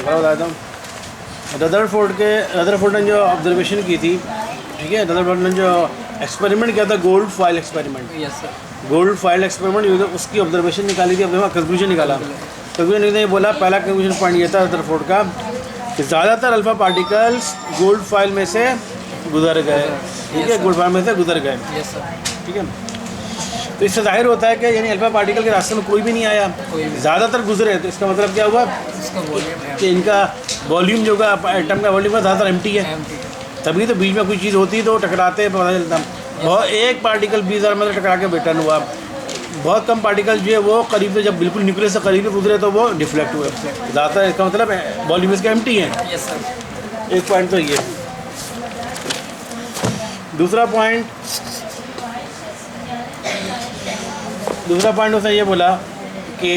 दोबारा बताता हूँ। रदरफोर्ड ने जो ऑब्जर्वेशन की थी, ठीक है, रदरफोर्ड ने जो एक्सपेरिमेंट किया था, gold foil experiment, yes sir, gold foil experiment, उसकी ऑब्जर्वेशन निकाली थी, अब कंक्लूजन निकाला। कंक्लूजन ने बोला, पहला कंक्लूजन पॉइंट ये था रदरफोर्ड का कि ज़्यादातर अल्फा पार्टिकल्स गोल्ड फॉइल में से गुजर गए, ठीक है, गोल्ड फॉइल में से गुजर गए, यस सर, ठीक है। तो इससे जाहिर होता है कि यानी अल्फा पार्टिकल के रास्ते में कोई भी नहीं आया, ज़्यादातर गुजरे, तो इसका मतलब क्या हुआ इसका वॉल्यूम है कि इनका वॉल्यूम जो का एटम का वॉल्यूम ज़्यादातर एम्प्टी है, एम्प्टी, तभी तो बीच में कोई चीज़ होती तो टकराते हैं, पता चलता। बहुत एक पार्टिकल 20,000 में टकरा के रिटर्न हुआ। बहुत कम पार्टिकल जो है वो करीब से जब बिल्कुल न्यूक्लियस से करीब गुजरे तो वो डिफ्लेक्ट हुए। ज़्यादातर इसका मतलब वॉल्यूम इसका एम्प्टी है। Yes sir. एक पॉइंट तो ये। दूसरा पॉइंट उसने ये बोला कि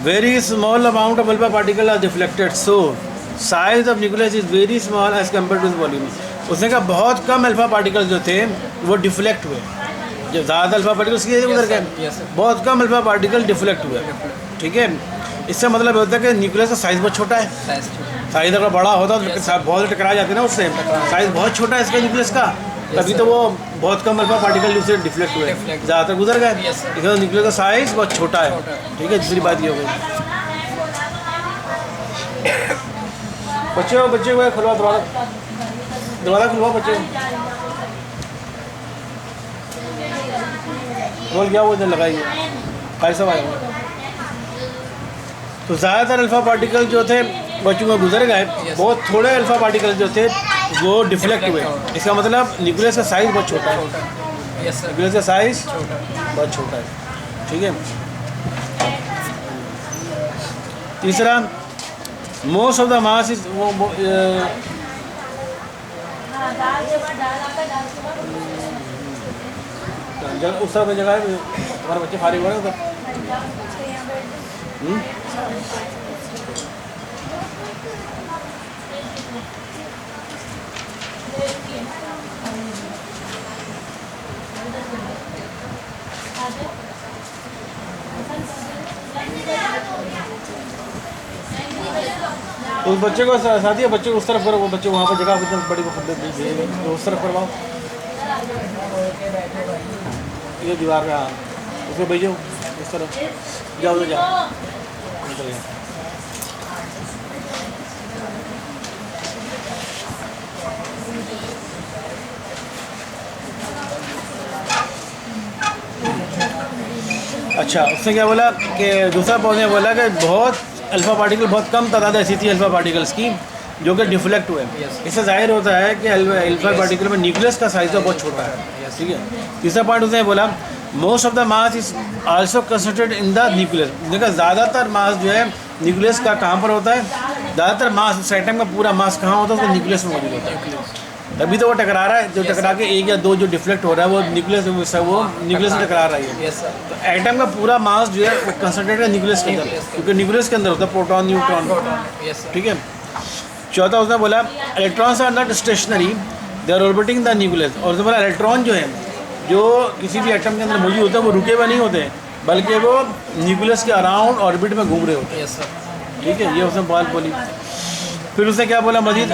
very small amount of alpha particle are deflected, so size of nucleus is very small as compare to volume. उसने कहा बहुत कम अल्फा पार्टिकल जो थे वो डिफ्लेक्ट हुए, जो ज़्यादा अल्फा पार्टिकल्स की उधर गए, बहुत कम अल्फा पार्टिकल डिफ्लेक्ट हुए, ठीक है। इससे मतलब होता है कि न्यूक्लियस का साइज़ बहुत छोटा है। साइज़ अगर बड़ा होता तो बहुत टकरा जाते ना उससे, साइज़ बहुत छोटा है इसका न्यूक्लियस का, तभी तो वो बहुत कम अल्फा पार्टिकल उससे डिफ्लेक्ट हुए, ज़्यादातर गुजर गए। इसका न्यूक्लियस का साइज़ बहुत छोटा है, ठीक है। दूसरी बात ये हो गई। बच्चे को खुलवा दरवाज़ा खुलवा, बच्चे रोल गया वो इधर लगाइए, भाई साहब आए हुए। तो ज़्यादातर अल्फ़ा पार्टिकल जो थे बच्चों में गुजर गए, बहुत थोड़े अल्फ़ा पार्टिकल जो थे वो डिफ्लेक्ट हुए। इसका मतलब न्यूक्लियस का साइज़ बहुत छोटा है, न्यूक्लियस का साइज़ बहुत छोटा है, ठीक है। तीसरा, most of the mass is उस तरह जगह है, हमारे बच्चे फारिग हो रहे हैं उधर। उस बच्चे को साथी बच्चे को उस तरफ करो, वो बच्चे वहाँ पर जगह बड़ी तो उस तरफ करवाओ, ये दीवार का उसको भेजो उस तरफ, जाओ उधर जाओ, निकल गया। अच्छा, उसने क्या बोला कि दूसरा पौधे बोला कि बहुत अल्फ़ा पार्टिकल, बहुत कम तादाद ऐसी थी अल्फ़ा पार्टिकल्स की जो कि डिफ्लेक्ट हुए। इससे जाहिर होता है कि अल्फ़ा पार्टिकल में न्यूक्लियस का साइज़ तो बहुत छोटा है, ठीक है। तीसरा पॉइंट उसने बोला, most of the mass is also concentrated in the nucleus. देखा ज़्यादातर मास जो है न्यूक्लियस का कहाँ पर होता है, ज़्यादातर मास एटम का पूरा मास कहाँ होता है, उसको न्यूक्लियस में मौजूद होता है। तभी तो वो टकरा रहा है, जो टकरा के एक या दो जो डिफ्लेक्ट हो रहा है वो न्यूक्लियस से टकरा रही है। तो एटम का पूरा मास जो है वो कंसंट्रेटेड है न्यूक्लियस के अंदर, क्योंकि न्यूक्लियस के अंदर होता है प्रोटॉन न्यूट्रॉन, ठीक है। चौथा उसने बोला, electrons are not stationary, they are orbiting the nucleus. और उसने बोला इलेक्ट्रॉन जो है जो किसी भी एटम के अंदर मौजूद होता है वो रुके हुए नहीं होते, बल्कि वो न्यूक्लियस के अराउंड ऑर्बिट में घूम रहे होते हैं, ठीक है। ये उसने बात बोली। फिर उसने क्या बोला Majid,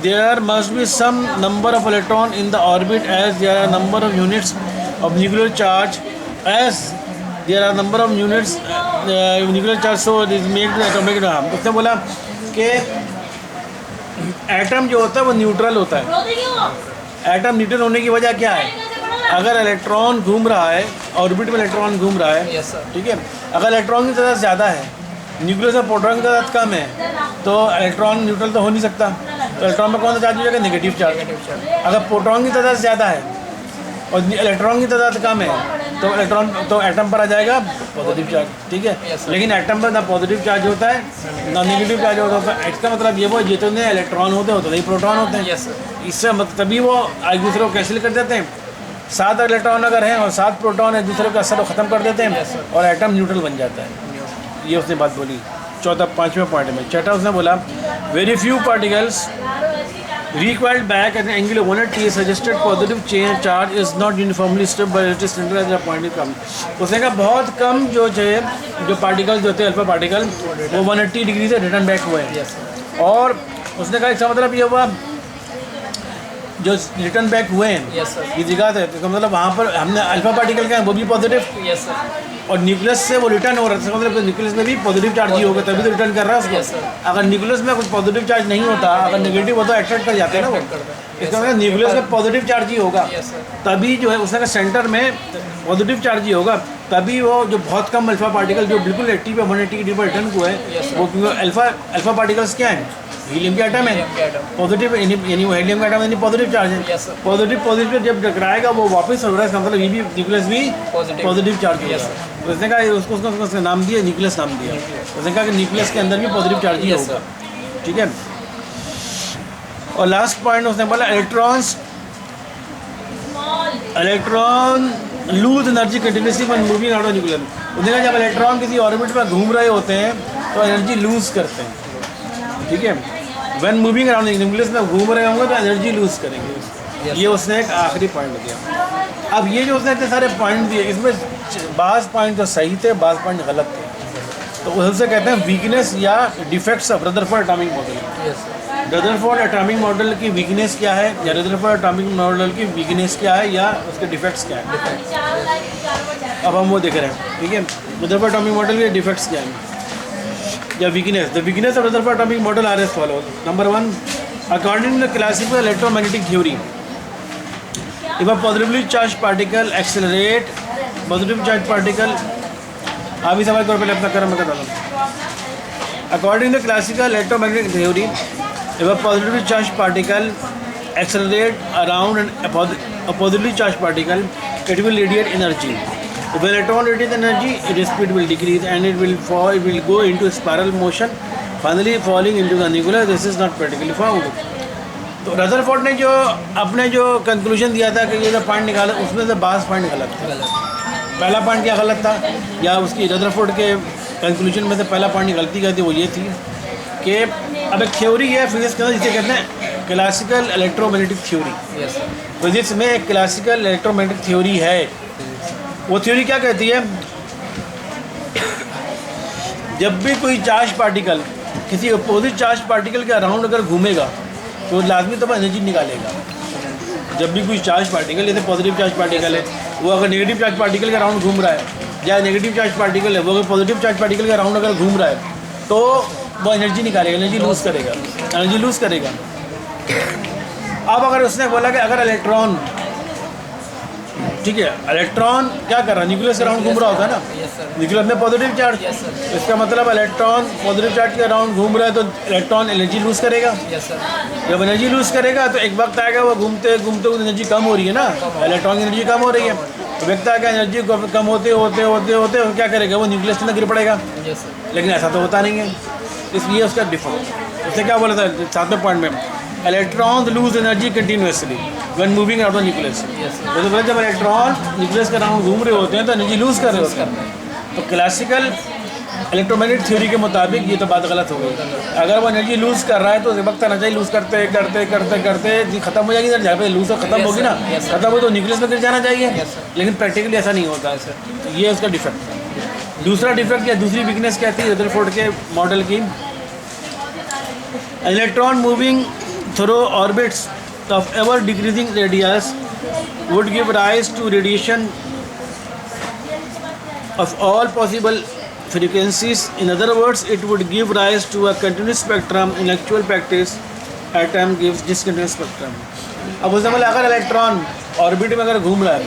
there must be some number of electron in the orbit as there are number of units of nuclear charge, as there are number of units nuclear charge, so this make the atomic number. उसने बोला कि atom जो होता है वो neutral होता है। Atom neutral होने की वजह क्या है, अगर इलेक्ट्रॉन घूम रहा है, ऑर्बिट में इलेक्ट्रॉन घूम रहा है, ठीक है, अगर इलेक्ट्रॉन की तादाद ज़्यादा है, न्यूक्लियस में प्रोटॉन की तादाद कम है, तो इलेक्ट्रॉन न्यूट्रल तो हो नहीं सकता। तो इलेक्ट्रॉन में कौन सा चार्ज हो जाएगा, नेगेटिव चार्ज। अगर प्रोटॉन की तादाद ज़्यादा है और इलेक्ट्रॉन की तादाद कम है, तो इलेक्ट्रॉन तो एटम पर आ जाएगा पॉजिटिव चार्ज, ठीक है। लेकिन एटम पर ना पॉजिटिव चार्ज होता है ना नेगेटिव चार्ज होता है। इसका मतलब ये वो जितने इलेक्ट्रॉन होते हैं उतने ही प्रोटॉन होते हैं। इससे मतलब तभी वो एक दूसरे को कैंसिल कर देते हैं। 7 इलेक्ट्रॉन अगर हैं और 7 प्रोटॉन एक दूसरे का असर ख़त्म कर देते हैं और एटम न्यूट्रल बन जाता है। ये उसने बात बोली 5वें पॉइंट में। छठा उसने बोला, very few particles Recoiled back at an angle of 180 suggested positive charge is not uniformly stripped by electric center at the point is कम. उसने कहा बहुत कम जो पार्टिकल्स जो थे अल्फा पार्टिकल वो 180 डिग्री से रिटर्न बैक हुए हैं. और उसने कहा इसका मतलब ये हुआ जो रिटर्न बैक हुए हैं ये जगह थे तो मतलब वहाँ पर हमने अल्फा पार्टिकल का वो भी पॉजिटिव और न्यूक्लियस से वो रिटर्न हो रहा है. मतलब न्यूक्लियस में भी पॉजिटिव चार्ज ही होगा तभी तो रिटर्न कर रहा है उसको. अगर न्यूक्लियस में कुछ पॉजिटिव चार्ज नहीं होता अगर नेगेटिव होता तो अट्रैक्ट कर जाते हैं ना वो. इसका मतलब न्यूक्लियस में पॉजिटिव चार्ज ही होगा तभी जो है उसने सेंटर में पॉजिटिव चार्ज ही होगा तभी वो जो बहुत कम अल्फा पार्टिकल जो बिल्कुल 80 पे 180 डिग्री पर रिटर्न हुए हैं वो क्योंकि अल्फा पार्टिकल्स क्या हैं हीलियम के एटम है पॉजिटिव यानी वो हीलियम का एटम यानी पॉजिटिव चार्ज है. पॉजिटिव जब टकराएगा वो वापस हो रहा है इसका मतलब ये भी न्यूक्लियस भी पॉजिटिव चार्ज होगा. तो उसने कहा उसको नाम दिया न्यूक्लियस नाम दिया. उसने कहा कि न्यूक्लियस के अंदर भी पॉजिटिव चार्ज ही होगा. ठीक है. और लास्ट पॉइंट उसने बोला electron lose energy continuously when moving out of nucleus. उसने कहा जब इलेक्ट्रॉन किसी ऑर्बिट पर घूम रहे होते हैं तो एनर्जी लूज करते हैं. ठीक है. व्हेन मूविंग अराउंड न्यूक्लियस में घूम रहे होंगे तो एनर्जी लूज करेंगे. ये उसने एक आखिरी पॉइंट दिया. अब ये जो उसने इतने सारे पॉइंट दिए इसमें बाज़ पॉइंट तो सही थे बाज़ पॉइंट गलत थे. तो उससे कहते हैं वीकनेस या defects of Rutherford atomic model. Rutherford atomic model की वीकनेस क्या है या रदरफोर्ड एटॉमिक मॉडल की वीकनेस क्या है या उसके डिफेक्ट्स क्या है. अब हम वो देख रहे हैं. ठीक है. रदरफोर्ड एटॉमिक मॉडल के डिफेक्ट्स क्या हैं या weakness. The weakness of Rutherford atomic model are as follows. Number 1 according to the classical electromagnetic theory if a positively charged particle accelerate positive charged particle आप ही समझ कर पहले अपना कर्म बता दो. According to classical electromagnetic theory if a positively charged particle accelerate around a positively charged particle it will radiate energy. If an electron radiates energy its speed will decrease and it will go into spiral motion finally falling into the nucleus. This is not practically found. तो Rutherford ने जो अपने जो conclusion दिया था कि ये जो पॉइंट निकाला उसमें से बाज़ पॉइंट गलत था. पहला पॉइंट क्या गलत था या उसकी रदरफोर्ड के कंक्लूजन में से पहला पॉइंट गलती क्या थी वो ये थी कि अब एक थ्योरी है फिजिक्स के अंदर जिसे कहते हैं क्लासिकल इलेक्ट्रोमैग्नेटिक थ्योरी. फिजिक्स में एक क्लासिकल इलेक्ट्रोमैग्नेटिक थ्योरी है. वो थ्योरी क्या कहती है जब भी कोई चार्ज पार्टिकल किसी अपोजिट चार्ज पार्टिकल के अराउंड अगर घूमेगा तो लाजमी तौर पर एनर्जी निकालेगा. जब भी कोई चार्ज पार्टिकल जैसे पॉजिटिव चार्ज पार्टिकल है वो अगर नेगेटिव चार्ज पार्टिकल के अराउंड घूम रहा है या नेगेटिव चार्ज पार्टिकल है वो अगर पॉजिटिव चार्ज पार्टिकल के अराउंड अगर घूम रहा है तो वो एनर्जी निकालेगा एनर्जी लूज़ करेगा. अब अगर उसने बोला कि अगर इलेक्ट्रॉन ठीक है इलेक्ट्रॉन क्या कर रहा है न्यूक्लियस के अराउंड घूम रहा होता है ना न्यूक्लियस में पॉजिटिव चार्ज. इसका मतलब इलेक्ट्रॉन पॉजिटिव चार्ज के अराउंड घूम रहा है तो इलेक्ट्रॉन एनर्जी लूज़ करेगा. जब एनर्जी लूज़ करेगा तो एक वक्त आएगा वो घूमते घूमते एनर्जी कम हो रही है ना इलेक्ट्रॉन की एनर्जी कम हो रही है. तो वक्त आएगा एनर्जी कम होते होते क्या करेगा वो न्यूक्लियस के अंदर गिर पड़ेगा. लेकिन ऐसा तो होता नहीं है. इसलिए उसका डिफरेंस उसने क्या बोला था 7वें पॉइंट में electrons loose energy continuously when moving out of nucleus. तो जब इलेक्ट्रॉन न्यूक्लियस के अराउंड घूम रहे होते हैं तो एनर्जी लूज़ कर रहे होते हैं. तो क्लासिकल इलेक्ट्रोमैग्नेटिक थ्योरी के मुताबिक ये तो बात गलत हो गई. अगर वो एनर्जी लूज़ कर रहा है तो वक्त एनर्जी लूज़ करते खत्म हो जाएगी. जहाँ पे लूज़ खत्म होगी ना खत्म हो तो न्यूक्लियस में गिर जाना चाहिए. लेकिन प्रैक्टिकली ऐसा नहीं होता है सर. तो ये उसका डिफेक्ट है. दूसरा डिफेक्ट या दूसरी वीकनेस क्या थी रदरफोर्ड के मॉडल की electron moving through orbits of ever decreasing radius would give rise to radiation of all possible frequencies. In other words, it would give rise to a continuous spectrum. In actual practice, atom gives discontinuous spectrum. अब उसने बोला अगर electron orbit में अगर घूम रहा है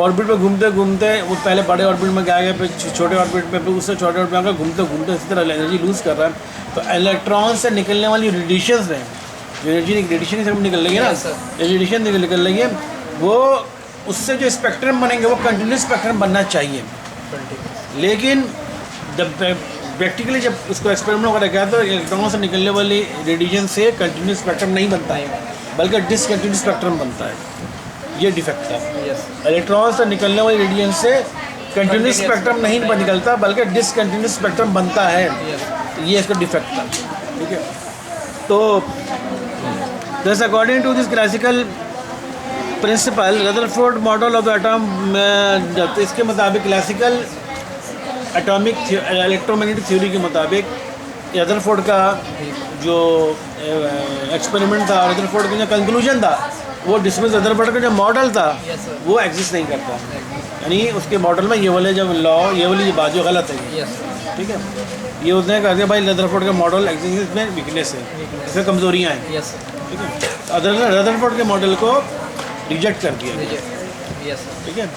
orbit में घूमते घूमते वो पहले बड़े ऑर्बिट में गया फिर छोटे ऑर्बिट में फिर उससे छोटे ऑर्बिट में अगर घूमते घूमते इसी तरह एनर्जी लूज़ कर रहा है तो इलेक्ट्रॉन से निकलने वाली रेडिएशंस हैं जो एनर्जी रेडिएशन से निकल रही है ना रेडिएशन निकल रही है वो उससे जो स्पेक्ट्रम बनेंगे वो कंटिन्यूस स्पेक्ट्रम बनना चाहिए. लेकिन जब प्रैक्टिकली जब उसको एक्सपेरिमेंट वगैरह किया तो इलेक्ट्रॉनों से निकलने वाली रेडिएशन से कंटिन्यूस स्पेक्ट्रम नहीं बनता है बल्कि डिसकंटिन्यूस स्पेक्ट्रम बनता है. ये डिफेक्ट है. इलेक्ट्रॉन से निकलने वाली रेडिएशन से कंटिन्यूस स्पेक्ट्रम नहीं निकलता बल्कि डिसकंटिन्यूस स्पेक्ट्रम बनता है. ये इसका डिफेक्ट था. ठीक है. तो Thus, according to this classical principle, Rutherford model of the atom, इसके मुताबिक क्लासिकल एटॉमिक इलेक्ट्रोमैग्नेटिक थ्योरी के मुताबिक रदरफोर्ड का जो एक्सपेरिमेंट था, रदरफोर्ड का जो कंक्लूजन था, वो डिसमिस रदरफोर्ड का जो मॉडल था Yes, sir. वो एग्जिस्ट नहीं करता। यानी उसके मॉडल में ये वाले जब लॉ, ये वाली बात जो गलत है, Yes, sir. ठीक है, ये उसने कहा कि भाई रदरफोर्ड का मॉडल एग्जिस्ट में वीकनेस है, इसमें कमजोरियाँ हैं, Yes, sir. ठीक है। रदरफोर्ड के मॉडल को रिजेक्ट कर दिया गया, Yes, sir. ठीक है।